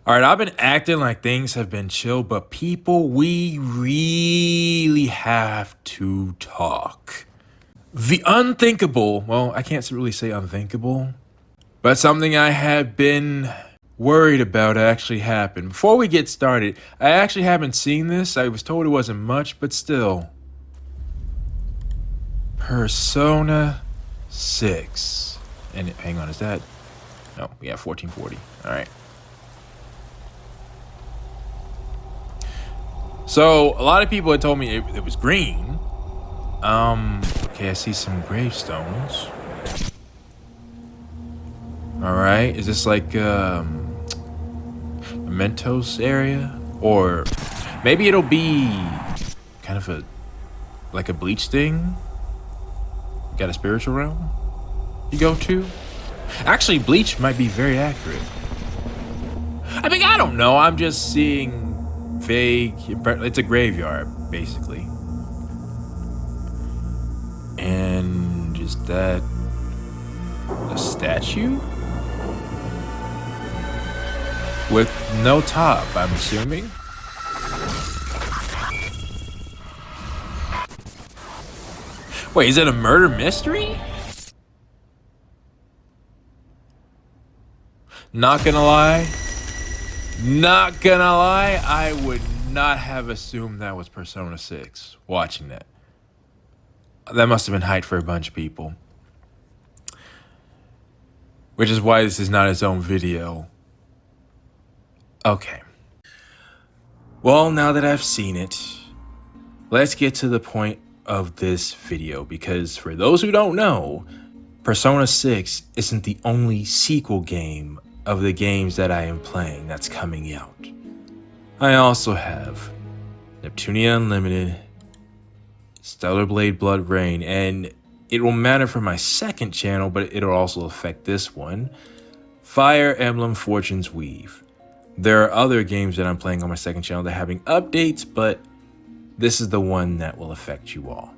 All right, I've been acting like things have been chill, but people, we really have to talk. The unthinkable, well, I can't really say unthinkable, but something I have been worried about actually happened. Before we get started, I actually haven't seen this. I was told it wasn't much, but still. Persona 6. And hang on, is that? No, we have 1440. All right. So a lot of people had told me it was green. Okay, I see some gravestones. All right, is this like a Mentos area, or maybe it'll be kind of like a Bleach thing? Got a spiritual realm you go to? Actually, Bleach might be very accurate. I mean, I don't know. I'm just seeing vague. It's a graveyard, basically. And is that a statue? With no top, I'm assuming. Wait, is it a murder mystery? Not gonna lie, I would not have assumed that was Persona 6 watching that. That must have been hyped for a bunch of people. Which is why this is not its own video. Okay. Well, now that I've seen it, let's get to the point of this video, because for those who don't know, Persona 6 isn't the only sequel game of the games that I am playing that's coming out. I also have Neptunia Unlimited, Stellar Blade Blood Rain, and it will matter for my second channel, but it'll also affect this one, Fire Emblem Fortune's Weave. There are other games that I'm playing on my second channel that are having updates, but this is the one that will affect you all.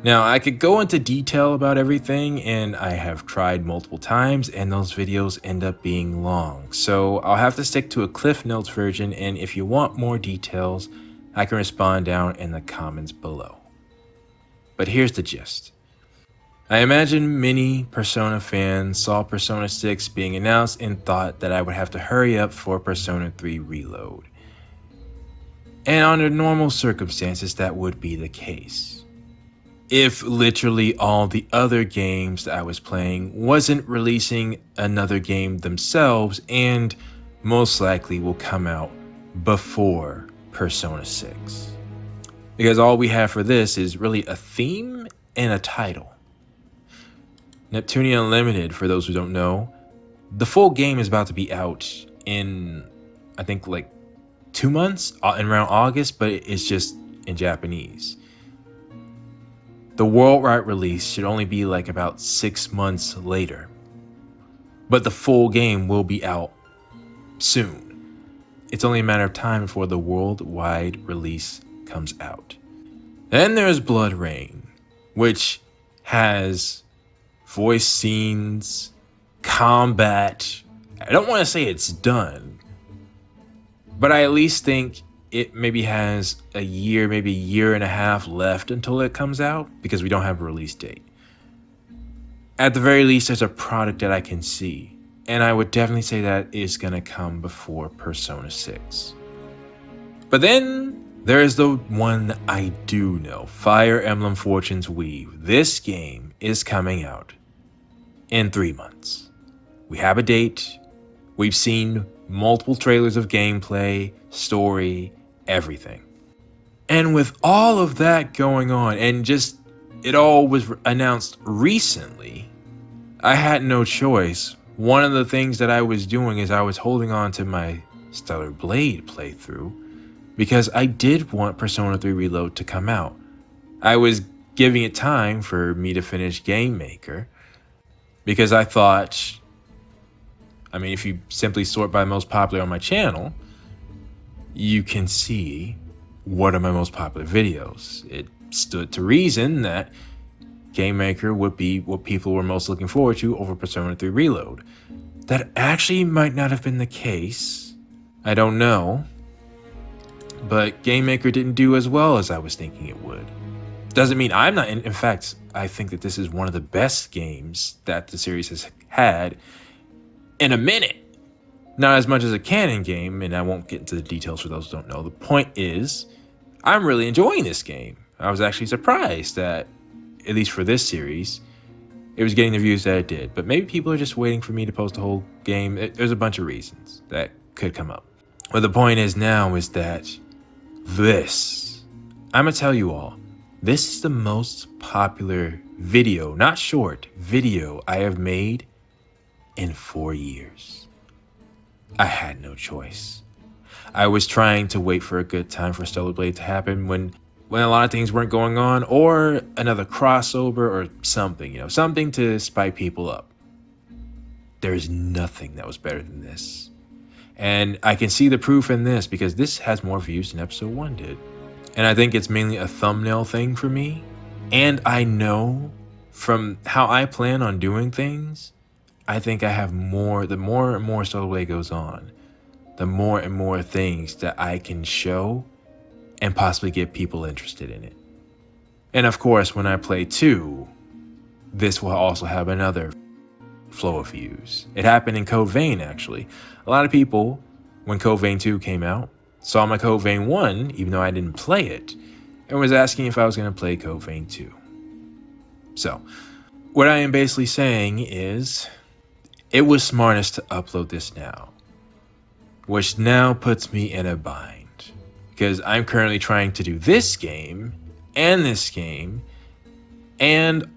Now, I could go into detail about everything, and I have tried multiple times, and those videos end up being long. So I'll have to stick to a Cliff Notes version, and if you want more details, I can respond down in the comments below. But here's the gist. I imagine many Persona fans saw Persona 6 being announced and thought that I would have to hurry up for Persona 3 Reload. And under normal circumstances, that would be the case. If literally all the other games that I was playing wasn't releasing another game themselves, and most likely will come out before Persona 6. Because all we have for this is really a theme and a title. Neptunia Unlimited, for those who don't know, the full game is about to be out in, I think, like 2 months, in around August, but it's just in Japanese. The worldwide release should only be like about 6 months later, but the full game will be out soon. It's only a matter of time before the worldwide release comes out. Then there's Blood Rain, which has voice scenes, combat. I don't want to say it's done, but I at least think it maybe has a year, maybe a year and a half left until it comes out, because we don't have a release date. At the very least, there's a product that I can see, and I would definitely say that is gonna come before Persona 6. But then there's the one that I do know, Fire Emblem Fortune's Weave. This game is coming out in 3 months. We have a date, we've seen multiple trailers of gameplay, story, everything. And with all of that going on, and just it all was announced recently, I had no choice. One of the things that I was doing is I was holding on to my Stellar Blade playthrough, because I did want Persona 3 Reload to come out. I was giving it time for me to finish Game Maker, because I thought, I mean, if you simply sort by most popular on my channel, you can see what are my most popular videos. It stood to reason that Game Maker would be what people were most looking forward to over Persona 3 Reload. That actually might not have been the case, I don't know. But Game Maker didn't do as well as I was thinking it would. Doesn't mean I'm not. In fact, I think that this is one of the best games that the series has had in a minute. Not as much as a canon game, and I won't get into the details for those who don't know. The point is, I'm really enjoying this game. I was actually surprised that, at least for this series, it was getting the views that it did. But maybe people are just waiting for me to post the whole game. There's a bunch of reasons that could come up. But the point is now is that I'm gonna tell you all, this is the most popular video, not short, video I have made in 4 years. I had no choice. I was trying to wait for a good time for Stellar Blade to happen when a lot of things weren't going on, or another crossover or something, something to spike people up. There is nothing that was better than this. And I can see the proof in this because this has more views than episode 1 did. And I think it's mainly a thumbnail thing for me. And I know from how I plan on doing things, I think I have more. The more and more Stellar Blade goes on, the more and more things that I can show and possibly get people interested in it. And of course, when I play 2, this will also have another flow of views. It happened in Code Vein, actually. A lot of people, when Code Vein 2 came out, saw my Code Vein 1, even though I didn't play it, and was asking if I was going to play Code Vein 2. So, what I am basically saying is, it was smartest to upload this now, which now puts me in a bind, because I'm currently trying to do this game, and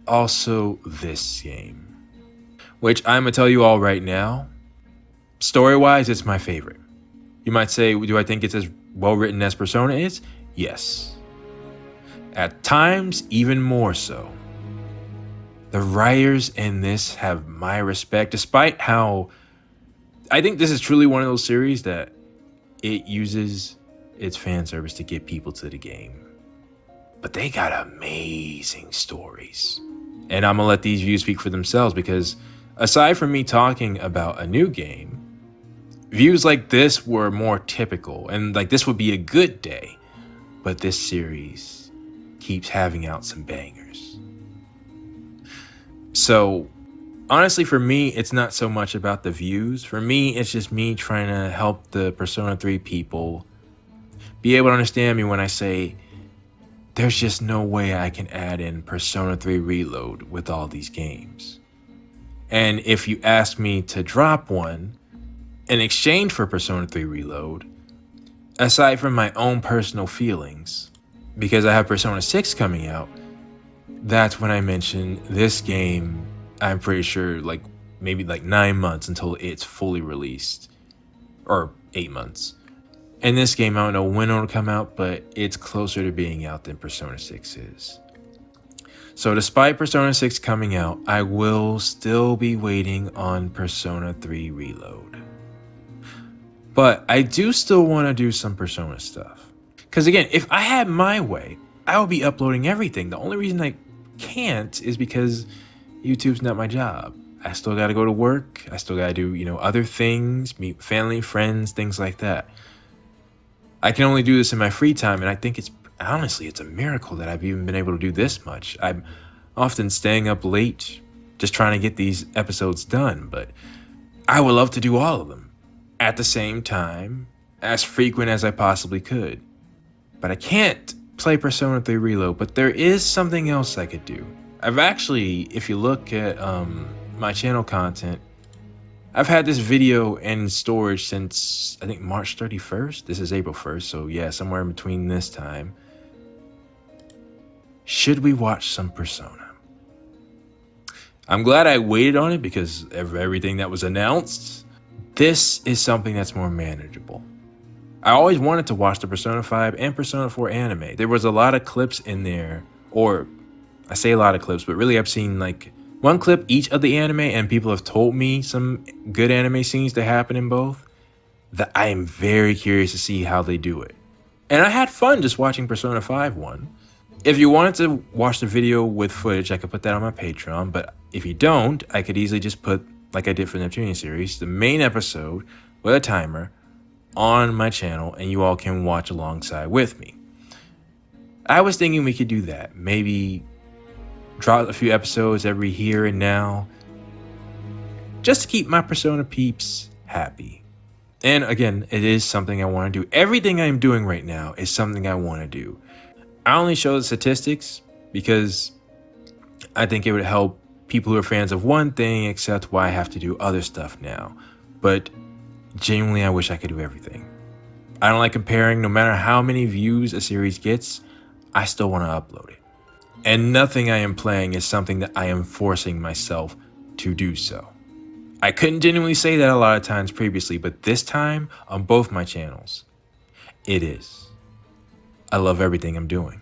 also this game. Which I'm going to tell you all right now, story-wise, it's my favorite. You might say, do I think it's as well-written as Persona is? Yes. At times, even more so. The writers in this have my respect, despite how I think this is truly one of those series that it uses its fan service to get people to the game. But they got amazing stories. And I'm going to let these views speak for themselves because aside from me talking about a new game, views like this were more typical, and like this would be a good day, but this series keeps having out some bangers. So honestly, for me, it's not so much about the views. For me, it's just me trying to help the Persona 3 people be able to understand me when I say there's just no way I can add in Persona 3 Reload with all these games. And if you ask me to drop one in exchange for Persona 3 Reload, aside from my own personal feelings, because I have Persona 6 coming out, that's when I mention this game, I'm pretty sure maybe 9 months until it's fully released, or 8 months. And this game, I don't know when it'll come out, but it's closer to being out than Persona 6 is. So despite Persona 6 coming out, I will still be waiting on Persona 3 Reload. But I do still want to do some Persona stuff. Because again, if I had my way, I would be uploading everything. The only reason I can't is because YouTube's not my job. I still got to go to work. I still got to do, other things, meet family, friends, things like that. I can only do this in my free time, and I think it's a miracle that I've even been able to do this much. I'm often staying up late just trying to get these episodes done, but I would love to do all of them at the same time, as frequent as I possibly could. But I can't play Persona 3 Reload, but there is something else I could do. I've actually, if you look at my channel content, I've had this video in storage since, I think, March 31st. This is April 1st, so yeah, somewhere in between this time. Should we watch some Persona? I'm glad I waited on it because of everything that was announced. This is something that's more manageable. I always wanted to watch the Persona 5 and Persona 4 anime. There was a lot of clips in there, or I say a lot of clips, but really I've seen one clip each of the anime, and people have told me some good anime scenes that happen in both, that I am very curious to see how they do it. And I had fun just watching Persona 5 one. If you wanted to watch the video with footage, I could put that on my Patreon, but if you don't, I could easily just put, like I did for the Neptunian series, the main episode with a timer on my channel and you all can watch alongside with me. I was thinking we could do that. Maybe drop a few episodes every here and now, just to keep my Persona peeps happy. And again, it is something I want to do. Everything I'm doing right now is something I want to do. I only show the statistics because I think it would help people who are fans of one thing accept why I have to do other stuff now. But genuinely, I wish I could do everything. I don't like comparing. No matter how many views a series gets, I still want to upload it. And nothing I am playing is something that I am forcing myself to do so. I couldn't genuinely say that a lot of times previously, but this time on both my channels, it is. I love everything I'm doing.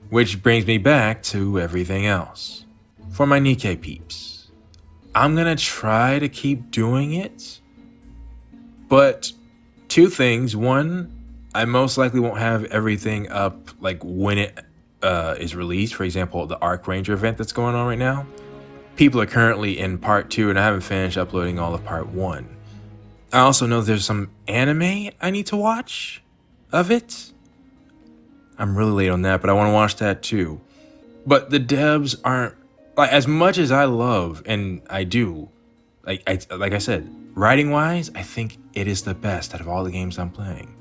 Which brings me back to everything else. For my Nikke peeps, I'm gonna try to keep doing it, but two things. One, I most likely won't have everything up like when it is released. For example, the Arc Ranger event that's going on right now. People are currently in part 2 and I haven't finished uploading all of part 1. I also know there's some anime I need to watch of it. I'm really late on that, but I want to watch that too. But the devs aren't, like, as much as I love, and I do, like I said, writing wise, I think it is the best out of all the games I'm playing.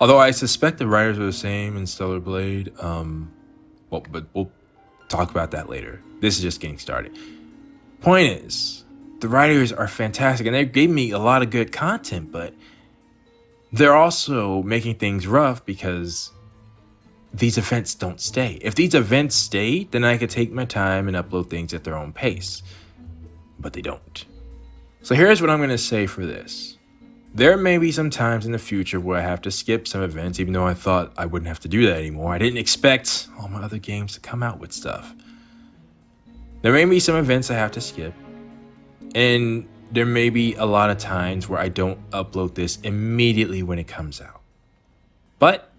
Although I suspect the writers are the same in Stellar Blade. But we'll talk about that later. This is just getting started. Point is, the writers are fantastic and they gave me a lot of good content, but they're also making things rough because these events don't stay. If these events stay, then I could take my time and upload things at their own pace, but they don't. So here's what I'm going to say for this. There may be some times in the future where I have to skip some events, even though I thought I wouldn't have to do that anymore. I didn't expect all my other games to come out with stuff. There may be some events I have to skip, and there may be a lot of times where I don't upload this immediately when it comes out. But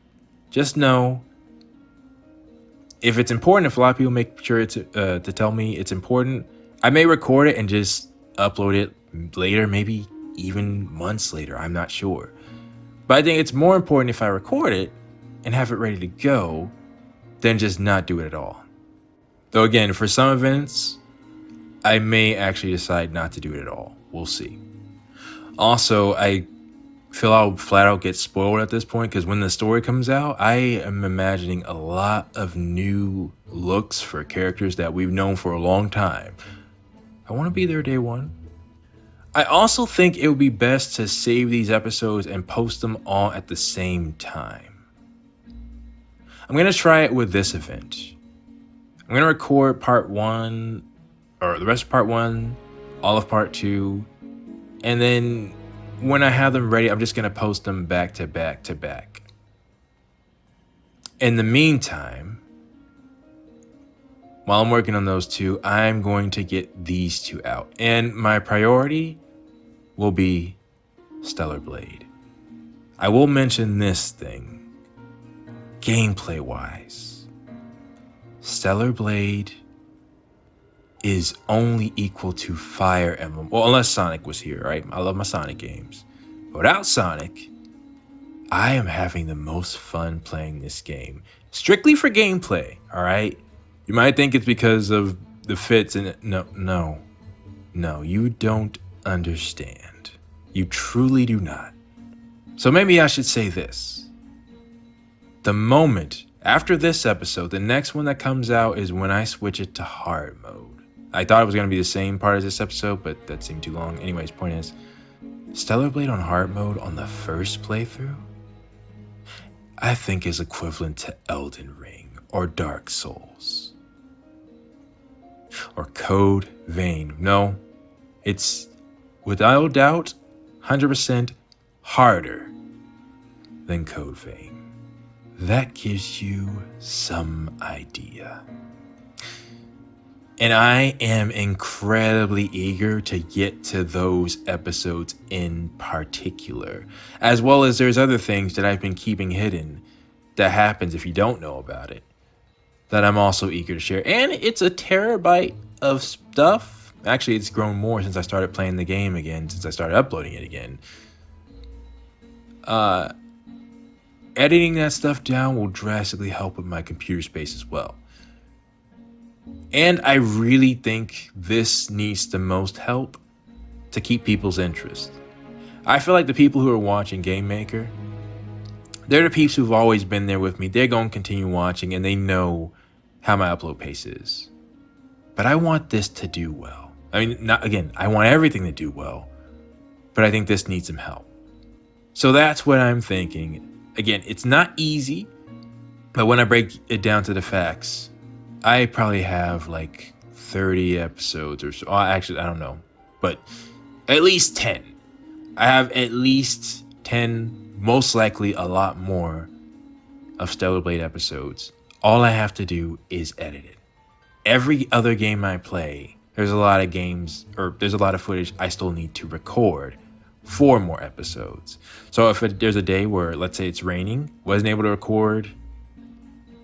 just know, if it's important, if a lot of people make sure to tell me it's important, I may record it and just upload it later, maybe even months later, I'm not sure. But I think it's more important if I record it and have it ready to go than just not do it at all. Though again, for some events, I may actually decide not to do it at all. We'll see. Also, I feel I'll flat out get spoiled at this point because when the story comes out, I am imagining a lot of new looks for characters that we've known for a long time. I want to be there day one. I also think it would be best to save these episodes and post them all at the same time. I'm going to try it with this event. I'm going to record part 1, or the rest of part 1, all of part 2, and then when I have them ready, I'm just going to post them back to back to back. In the meantime, while I'm working on those two, I'm going to get these two out. And my priority will be Stellar Blade. I will mention this thing. Gameplay-wise, Stellar Blade is only equal to Fire Emblem. Well, unless Sonic was here, right? I love my Sonic games. Without Sonic, I am having the most fun playing this game. Strictly for gameplay, all right? You might think it's because of the fits and no, you don't understand. You truly do not. So maybe I should say this. The moment after this episode, the next one that comes out is when I switch it to hard mode. I thought it was going to be the same part as this episode, but that seemed too long. Anyways, point is, Stellar Blade on hard mode on the first playthrough, I think is equivalent to Elden Ring or Dark Souls. Or Code Vein. No, it's without doubt 100% harder than Code Vein. That gives you some idea. And I am incredibly eager to get to those episodes in particular, as well as there's other things that I've been keeping hidden that happens if you don't know about it, that I'm also eager to share. And it's a terabyte of stuff. Actually, it's grown more since I started playing the game again, since I started uploading it again. editing that stuff down will drastically help with my computer space as well. And I really think this needs the most help to keep people's interest. I feel like the people who are watching Game Maker, they're the peeps who've always been there with me. They're going to continue watching, and they know how my upload pace is. But I want this to do well. I mean, I want everything to do well, but I think this needs some help. So that's what I'm thinking. Again, it's not easy, but when I break it down to the facts, I probably have like 30 episodes or so. Actually, I don't know, but at least 10. I have at least 10, most likely a lot more of Stellar Blade episodes. All I have to do is edit it. Every other game I play, there's a lot of footage I still need to record for more episodes. So if there's a day where, let's say it's raining, wasn't able to record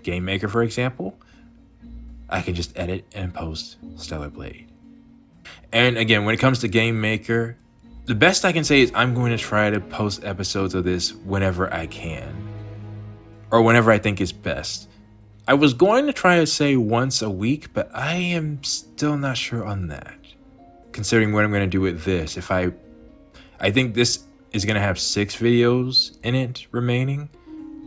Game Maker, for example, I can just edit and post Stellar Blade. And again, when it comes to Game Maker, the best I can say is I'm going to try to post episodes of this whenever I can, or whenever I think is best. I was going to try to say once a week, but I am still not sure on that, considering what I'm going to do with this. I think this is going to have 6 videos in it remaining.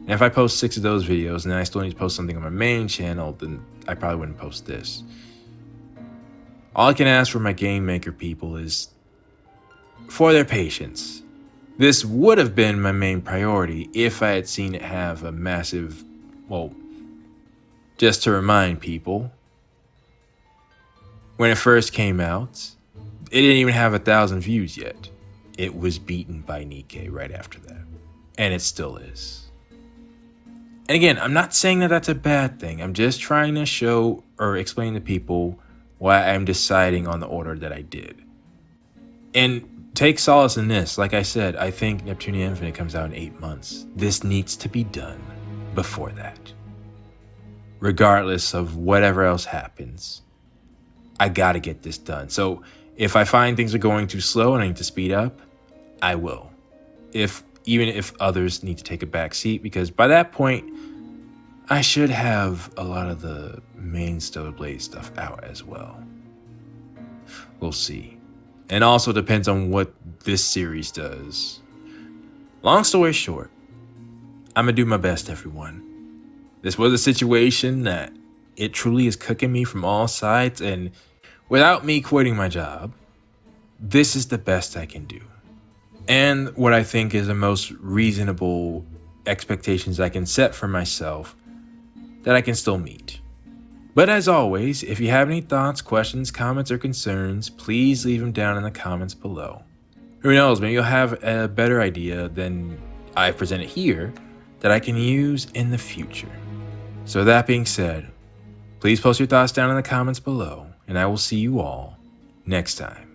And if I post 6 of those videos and then I still need to post something on my main channel, then I probably wouldn't post this. All I can ask for my Game Maker people is for their patience. This would have been my main priority if I had seen it have a massive, just to remind people, when it first came out, it didn't even have 1,000 views yet. It was beaten by Nikke right after that. And it still is. And again, I'm not saying that that's a bad thing. I'm just trying to show or explain to people why I'm deciding on the order that I did. And take solace in this. Like I said, I think Neptunia Infinite comes out in 8 months. This needs to be done before that. Regardless of whatever else happens, I gotta get this done. So if I find things are going too slow and I need to speed up, I will. Even if others need to take a back seat, because by that point, I should have a lot of the main Stellar Blade stuff out as well. We'll see. And also depends on what this series does. Long story short, I'm gonna do my best, everyone. This was a situation that it truly is cooking me from all sides, and without me quitting my job, this is the best I can do. And what I think is the most reasonable expectations I can set for myself that I can still meet. But as always, if you have any thoughts, questions, comments, or concerns, please leave them down in the comments below. Who knows, maybe you'll have a better idea than I presented here that I can use in the future. So that being said, please post your thoughts down in the comments below, and I will see you all next time.